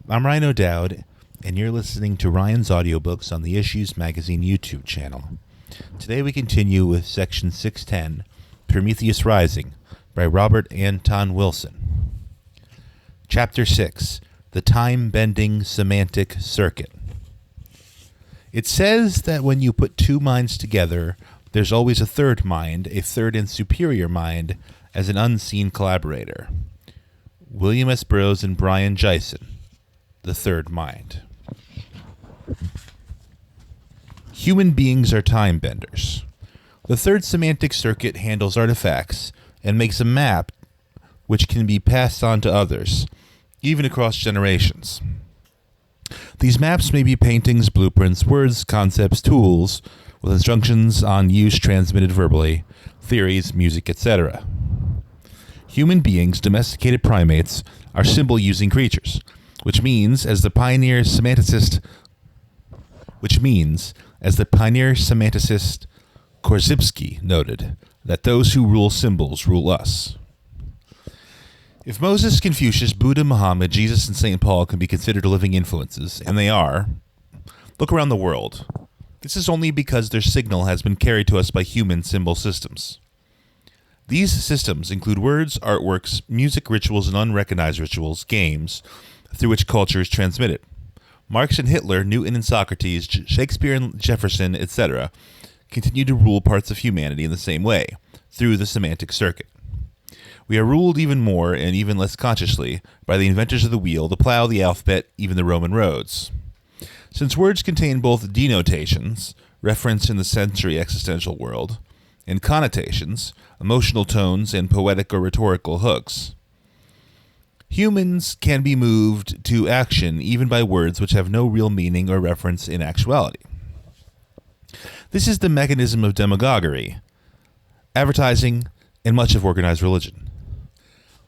I'm Ryan O'Dowd, and you're listening to Ryan's Audiobooks on the Issues Magazine YouTube channel. Today we continue with Section 610, Prometheus Rising, by Robert Anton Wilson. Chapter 6, The Time-Bending Semantic Circuit. It says that when you put two minds together, there's always a third mind, a third and superior mind, as an unseen collaborator. William S. Burroughs and Brian Gysin, The Third Mind. Human beings are time benders. The third semantic circuit handles artifacts and makes a map which can be passed on to others, even across generations. These maps may be paintings, blueprints, words, concepts, tools, with instructions on use transmitted verbally, theories, music, etc. Human beings, domesticated primates, are symbol-using creatures, which means, as the pioneer semanticist Korzybski noted, that those who rule symbols rule us. If Moses, Confucius, Buddha, Muhammad, Jesus, and St. Paul can be considered living influences, and they are, look around the world. This is only because their signal has been carried to us by human symbol systems. These systems include words, artworks, music, rituals, and unrecognized rituals, games, through which culture is transmitted. Marx and Hitler, Newton and Socrates, Shakespeare and Jefferson, etc., continue to rule parts of humanity in the same way, through the semantic circuit. We are ruled even more, and even less consciously, by the inventors of the wheel, the plow, the alphabet, even the Roman roads. Since words contain both denotations, reference in the sensory existential world, and connotations, emotional tones, and poetic or rhetorical hooks, humans can be moved to action even by words which have no real meaning or reference in actuality. This is the mechanism of demagoguery, advertising, and much of organized religion.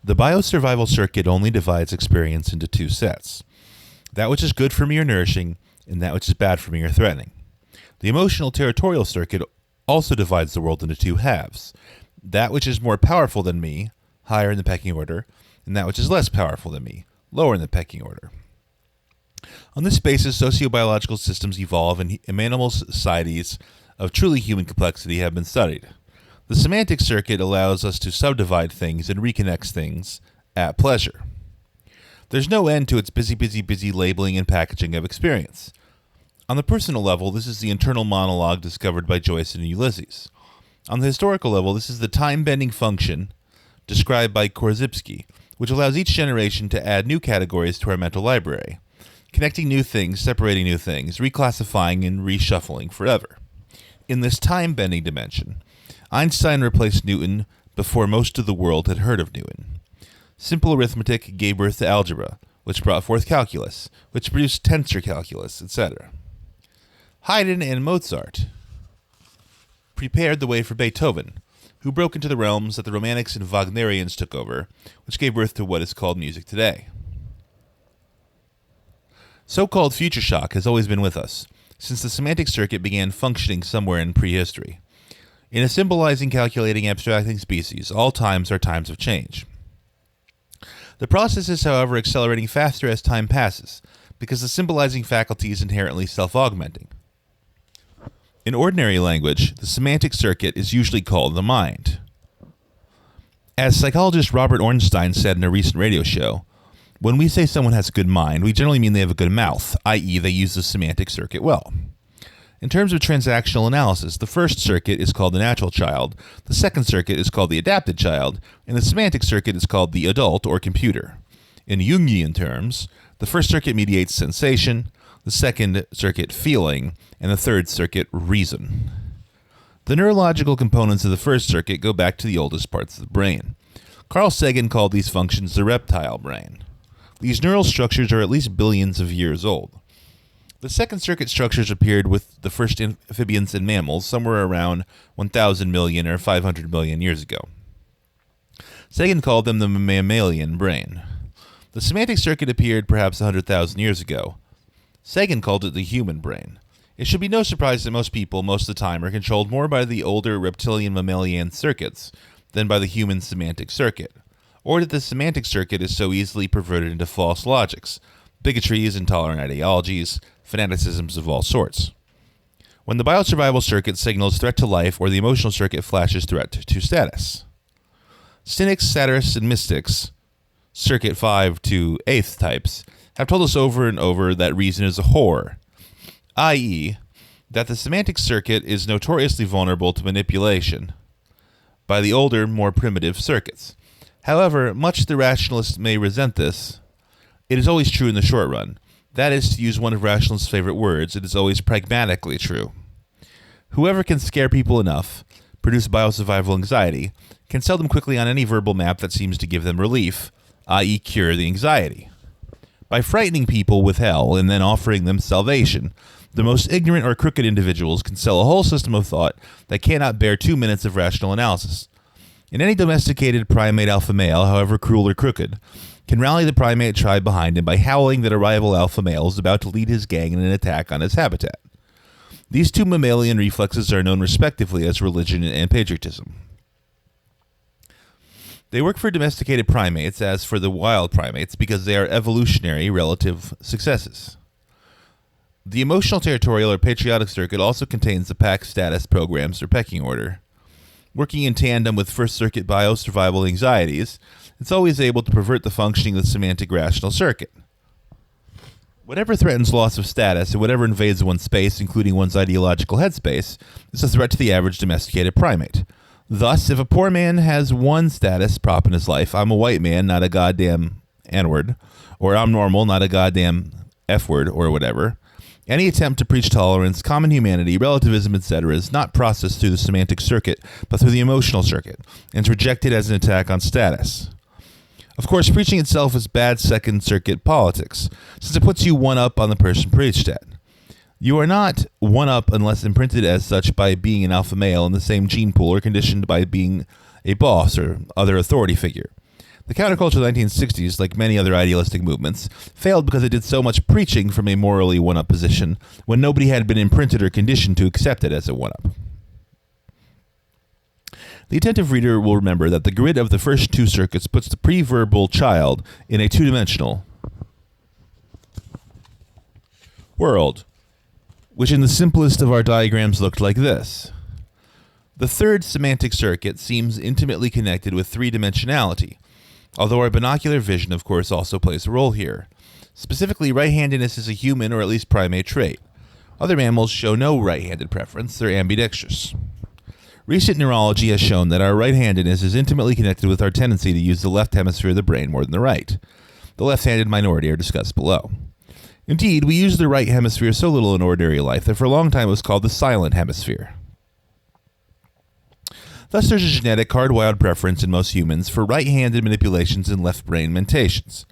The biosurvival circuit only divides experience into two sets: that which is good for me or nourishing, and that which is bad for me or threatening. The emotional territorial circuit also divides the world into two halves: that which is more powerful than me, higher in the pecking order, and that which is less powerful than me, lower in the pecking order. On this basis, sociobiological systems evolve, and animal societies of truly human complexity have been studied. The semantic circuit allows us to subdivide things and reconnect things at pleasure. There's no end to its busy labeling and packaging of experience. On the personal level, this is the internal monologue discovered by Joyce and Ulysses. On the historical level, this is the time-bending function described by Korzybski, which allows each generation to add new categories to our mental library, connecting new things, separating new things, reclassifying and reshuffling forever. In this time-bending dimension, Einstein replaced Newton before most of the world had heard of Newton. Simple arithmetic gave birth to algebra, which brought forth calculus, which produced tensor calculus, etc. Haydn and Mozart prepared the way for Beethoven, who broke into the realms that the Romantics and Wagnerians took over, which gave birth to what is called music today. So-called future shock has always been with us, since the semantic circuit began functioning somewhere in prehistory. In a symbolizing, calculating, abstracting species, all times are times of change. The process is, however, accelerating faster as time passes, because the symbolizing faculty is inherently self-augmenting. In ordinary language, the semantic circuit is usually called the mind. As psychologist Robert Ornstein said in a recent radio show, when we say someone has a good mind, we generally mean they have a good mouth, i.e. they use the semantic circuit well. In terms of transactional analysis, the first circuit is called the natural child, the second circuit is called the adapted child, and the semantic circuit is called the adult or computer. In Jungian terms, the first circuit mediates sensation, the second circuit feeling, and the third circuit reason. The neurological components of the first circuit go back to the oldest parts of the brain. Carl Sagan called these functions the reptile brain. These neural structures are at least billions of years old. The second circuit structures appeared with the first amphibians and mammals somewhere around 1,000 million or 500 million years ago. Sagan called them the mammalian brain. The semantic circuit appeared perhaps 100,000 years ago. Sagan called it the human brain. It should be no surprise that most people, most of the time, are controlled more by the older reptilian mammalian circuits than by the human semantic circuit, or that the semantic circuit is so easily perverted into false logics, bigotries, intolerant ideologies, fanaticisms of all sorts. When the biosurvival circuit signals threat to life or the emotional circuit flashes threat to status. Cynics, satirists, and mystics, circuit 5 to 8th types, have told us over and over that reason is a whore, i.e., that the semantic circuit is notoriously vulnerable to manipulation by the older, more primitive circuits. However, much the rationalists may resent this, it is always true in the short run. That is, to use one of rationalists' favorite words, it is always pragmatically true. Whoever can scare people enough, produce biosurvival anxiety, can sell them quickly on any verbal map that seems to give them relief, i.e. cure the anxiety. By frightening people with hell and then offering them salvation, the most ignorant or crooked individuals can sell a whole system of thought that cannot bear 2 minutes of rational analysis. And any domesticated primate alpha male, however cruel or crooked, can rally the primate tribe behind him by howling that a rival alpha male is about to lead his gang in an attack on his habitat. These two mammalian reflexes are known respectively as religion and patriotism. They work for domesticated primates as for the wild primates because they are evolutionary relative successes. The emotional, territorial, or patriotic circuit also contains the pack status programs or pecking order. Working in tandem with first circuit biosurvival anxieties, it's always able to pervert the functioning of the semantic rational circuit. Whatever threatens loss of status and whatever invades one's space, including one's ideological headspace, is a threat to the average domesticated primate. Thus, if a poor man has one status prop in his life, I'm a white man, not a goddamn N-word, or I'm normal, not a goddamn F-word, or whatever, any attempt to preach tolerance, common humanity, relativism, etc. is not processed through the semantic circuit, but through the emotional circuit, and is rejected as an attack on status. Of course, preaching itself is bad second circuit politics, since it puts you one up on the person preached at. You are not one up unless imprinted as such by being an alpha male in the same gene pool or conditioned by being a boss or other authority figure. The counterculture of the 1960s, like many other idealistic movements, failed because it did so much preaching from a morally one-up position when nobody had been imprinted or conditioned to accept it as a one-up. The attentive reader will remember that the grid of the first two circuits puts the pre-verbal child in a two-dimensional world, which in the simplest of our diagrams looked like this. The third semantic circuit seems intimately connected with three-dimensionality, although our binocular vision, of course, also plays a role here. Specifically, right-handedness is a human or at least primate trait. Other mammals show no right-handed preference, they're ambidextrous. Recent neurology has shown that our right-handedness is intimately connected with our tendency to use the left hemisphere of the brain more than the right. The left-handed minority are discussed below. Indeed, we use the right hemisphere so little in ordinary life that for a long time it was called the silent hemisphere. Thus, there's a genetic hardwired preference in most humans for right-handed manipulations and left-brain mentations.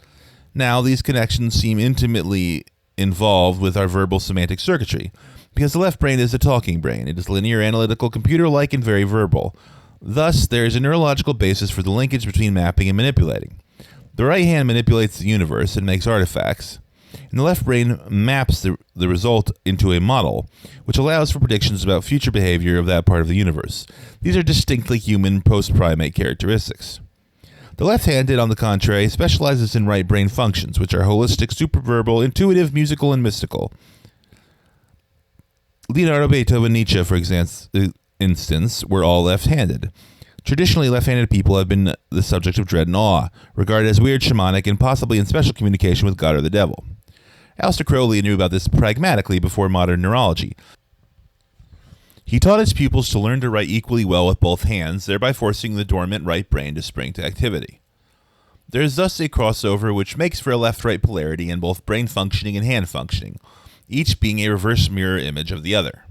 Now, these connections seem intimately involved with our verbal semantic circuitry, because the left brain is a talking brain. It is linear, analytical, computer-like, and very verbal. Thus, there is a neurological basis for the linkage between mapping and manipulating. The right hand manipulates the universe and makes artifacts, and the left brain maps the result into a model, which allows for predictions about future behavior of that part of the universe. These are distinctly human post-primate characteristics. The left-handed, on the contrary, specializes in right brain functions, which are holistic, superverbal, intuitive, musical, and mystical. Leonardo, Beethoven, Nietzsche, for instance, were all left-handed. Traditionally, left-handed people have been the subject of dread and awe, regarded as weird, shamanic, and possibly in special communication with God or the devil. Aleister Crowley knew about this pragmatically before modern neurology. He taught his pupils to learn to write equally well with both hands, thereby forcing the dormant right brain to spring to activity. There is thus a crossover which makes for a left-right polarity in both brain functioning and hand functioning, each being a reverse mirror image of the other.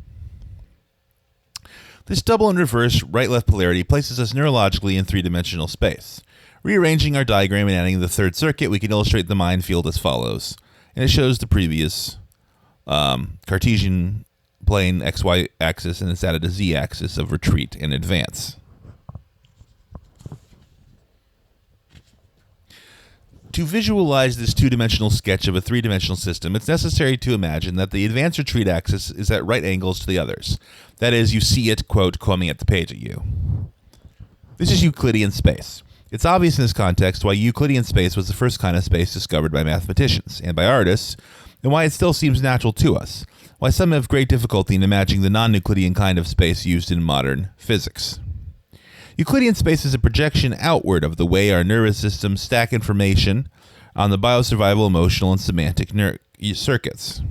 This double and reverse right-left polarity places us neurologically in three-dimensional space. Rearranging our diagram and adding the third circuit, we can illustrate the mind field as follows. And it shows the previous Cartesian plane XY axis, and it's added a Z axis of retreat and advance. To visualize this two-dimensional sketch of a three-dimensional system, it's necessary to imagine that the advance retreat axis is at right angles to the others. That is, you see it, quote, coming at the page at you. This is Euclidean space. It's obvious in this context why Euclidean space was the first kind of space discovered by mathematicians and by artists, and why it still seems natural to us, why some have great difficulty in imagining the non-Euclidean kind of space used in modern physics. Euclidean space is a projection outward of the way our nervous systems stack information on the biosurvival, emotional, and semantic circuits.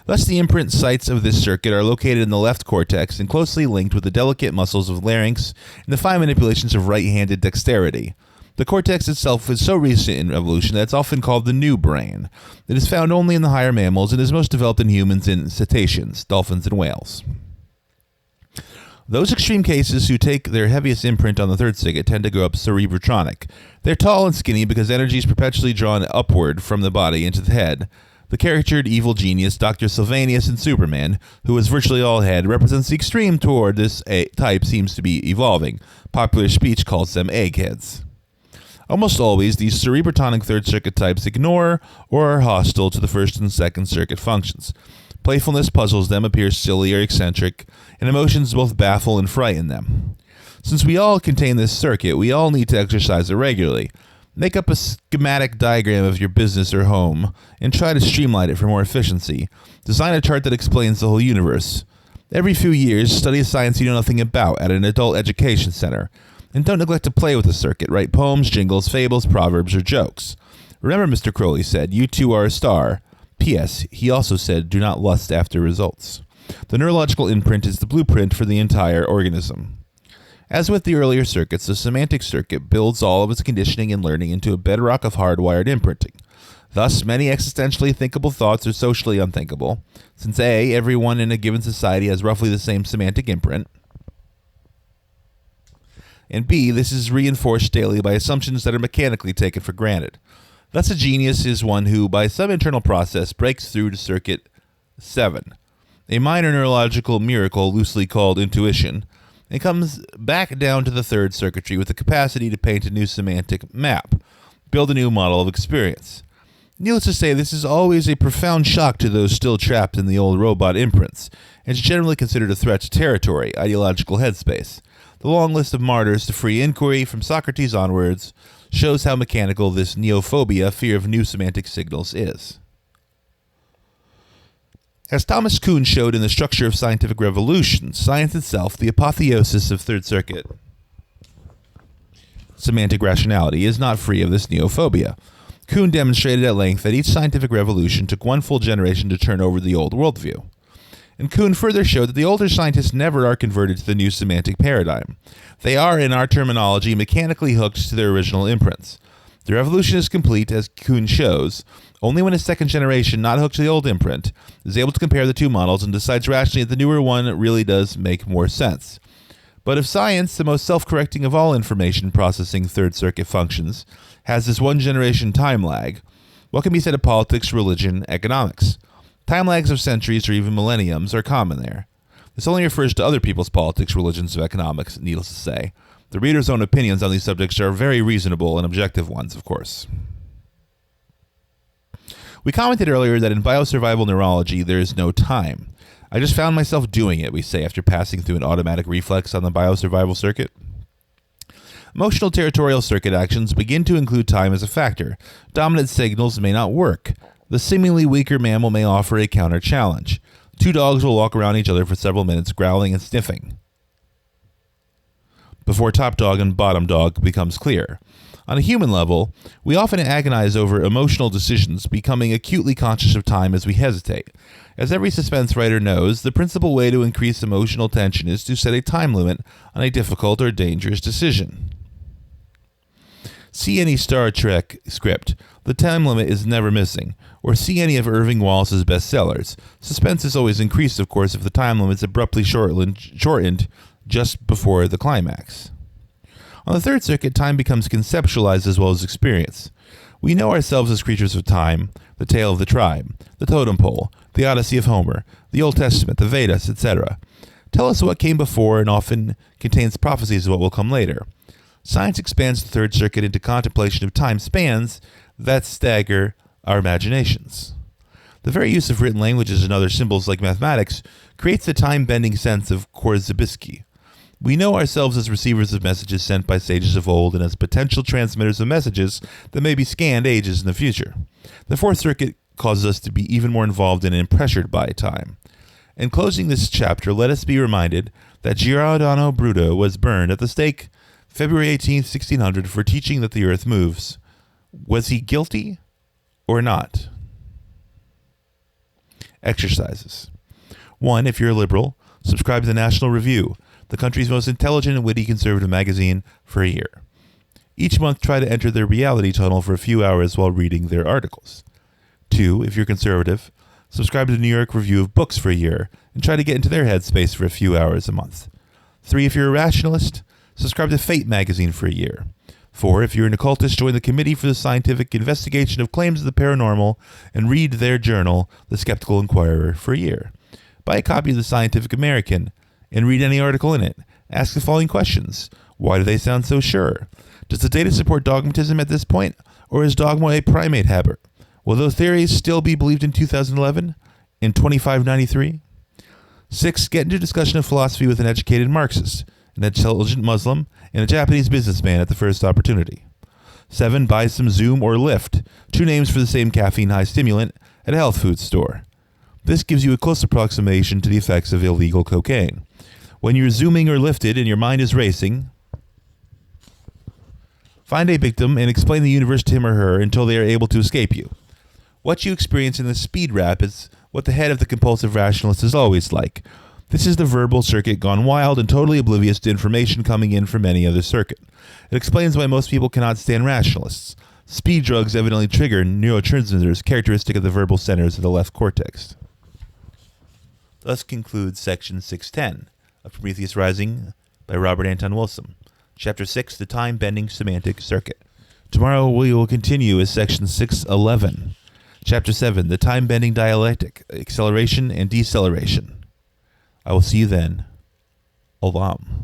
Thus, the imprint sites of this circuit are located in the left cortex and closely linked with the delicate muscles of larynx and the fine manipulations of right-handed dexterity. The cortex itself is so recent in evolution that it's often called the new brain. It is found only in the higher mammals and is most developed in humans and cetaceans, dolphins, and whales. Those extreme cases who take their heaviest imprint on the third circuit tend to grow up cerebrotronic. They're tall and skinny because energy is perpetually drawn upward from the body into the head. The caricatured evil genius, Dr. Sylvanus in Superman, who is virtually all head, represents the extreme toward this type seems to be evolving. Popular speech calls them eggheads. Almost always, these cerebrotonic third circuit types ignore or are hostile to the first and second circuit functions. Playfulness puzzles them, appears silly or eccentric, and emotions both baffle and frighten them. Since we all contain this circuit, we all need to exercise it regularly. Make up a schematic diagram of your business or home, and try to streamline it for more efficiency. Design a chart that explains the whole universe. Every few years, study a science you know nothing about at an adult education center. And don't neglect to play with the circuit. Write poems, jingles, fables, proverbs, or jokes. Remember, Mr. Crowley said, you too are a star. P.S. He also said, do not lust after results. The neurological imprint is the blueprint for the entire organism. As with the earlier circuits, the semantic circuit builds all of its conditioning and learning into a bedrock of hardwired imprinting. Thus, many existentially thinkable thoughts are socially unthinkable, since A, everyone in a given society has roughly the same semantic imprint, and B, this is reinforced daily by assumptions that are mechanically taken for granted. Thus, a genius is one who, by some internal process, breaks through to circuit 7, a minor neurological miracle loosely called intuition, and comes back down to the third circuitry with the capacity to paint a new semantic map, build a new model of experience. Needless to say, this is always a profound shock to those still trapped in the old robot imprints, and is generally considered a threat to territory, ideological headspace. The long list of martyrs to free inquiry from Socrates onwards shows how mechanical this neophobia, fear of new semantic signals, is. As Thomas Kuhn showed in The Structure of Scientific Revolution, science itself, the apotheosis of Third Circuit semantic rationality, is not free of this neophobia. Kuhn demonstrated at length that each scientific revolution took one full generation to turn over the old worldview. And Kuhn further showed that the older scientists never are converted to the new semantic paradigm. They are, in our terminology, mechanically hooked to their original imprints. The revolution is complete, as Kuhn shows, only when a second generation, not hooked to the old imprint, is able to compare the two models and decides rationally that the newer one really does make more sense. But if science, the most self-correcting of all information processing third circuit functions, has this one generation time lag, what can be said of politics, religion, economics? Time lags of centuries or even millenniums are common there. This only refers to other people's politics, religions, or economics, needless to say. The reader's own opinions on these subjects are very reasonable and objective ones, of course. We commented earlier that in biosurvival neurology there is no time. I just found myself doing it, we say, after passing through an automatic reflex on the biosurvival circuit. Emotional territorial circuit actions begin to include time as a factor. Dominant signals may not work. The seemingly weaker mammal may offer a counter challenge. Two dogs will walk around each other for several minutes, growling and sniffing, before top dog and bottom dog becomes clear. On a human level, we often agonize over emotional decisions, becoming acutely conscious of time as we hesitate. As every suspense writer knows, the principal way to increase emotional tension is to set a time limit on a difficult or dangerous decision. See any Star Trek script. The time limit is never missing. Or see any of Irving Wallace's bestsellers. Suspense is always increased, of course, if the time limit is abruptly shortened just before the climax. On the third circuit, time becomes conceptualized as well as experienced. We know ourselves as creatures of time, the tale of the tribe, the totem pole, the Odyssey of Homer, the Old Testament, the Vedas, etc. Tell us what came before and often contains prophecies of what will come later. Science expands the third circuit into contemplation of time spans that stagger our imaginations. The very use of written languages and other symbols like mathematics creates the time-bending sense of Korzybski. We know ourselves as receivers of messages sent by sages of old and as potential transmitters of messages that may be scanned ages in the future. The Fourth Circuit causes us to be even more involved in and pressured by time. In closing this chapter, let us be reminded that Giordano Bruno was burned at the stake February 18, 1600, for teaching that the earth moves. Was he guilty or not? Exercises. 1. If you're a liberal, subscribe to the National Review, the country's most intelligent and witty conservative magazine, for a year. Each month, try to enter their reality tunnel for a few hours while reading their articles. 2. If you're conservative, subscribe to the New York Review of Books for a year and try to get into their headspace for a few hours a month. 3. If you're a rationalist, subscribe to Fate magazine for a year. 4. If you're an occultist, join the Committee for the Scientific Investigation of Claims of the Paranormal and read their journal, The Skeptical Inquirer, for a year. Buy a copy of the Scientific American and read any article in it. Ask the following questions. Why do they sound so sure? Does the data support dogmatism at this point, or is dogma a primate habit? Will those theories still be believed in 2011? In 2593? 6. Get into discussion of philosophy with an educated Marxist, an intelligent Muslim, and a Japanese businessman at the first opportunity. 7. Buy some Zoom or Lyft, two names for the same caffeine high stimulant, at a health food store. This gives you a close approximation to the effects of illegal cocaine. When you're zooming or lifted and your mind is racing, find a victim and explain the universe to him or her until they are able to escape you. What you experience in the speed rap is what the head of the compulsive rationalist is always like. This is the verbal circuit gone wild and totally oblivious to information coming in from any other circuit. It explains why most people cannot stand rationalists. Speed drugs evidently trigger neurotransmitters characteristic of the verbal centers of the left cortex. Thus concludes Section 610 of Prometheus Rising by Robert Anton Wilson. Chapter 6, The Time-Bending Semantic Circuit. Tomorrow we will continue with Section 611. Chapter 7, The Time-Bending Dialectic, Acceleration and Deceleration. I will see you then. Olam.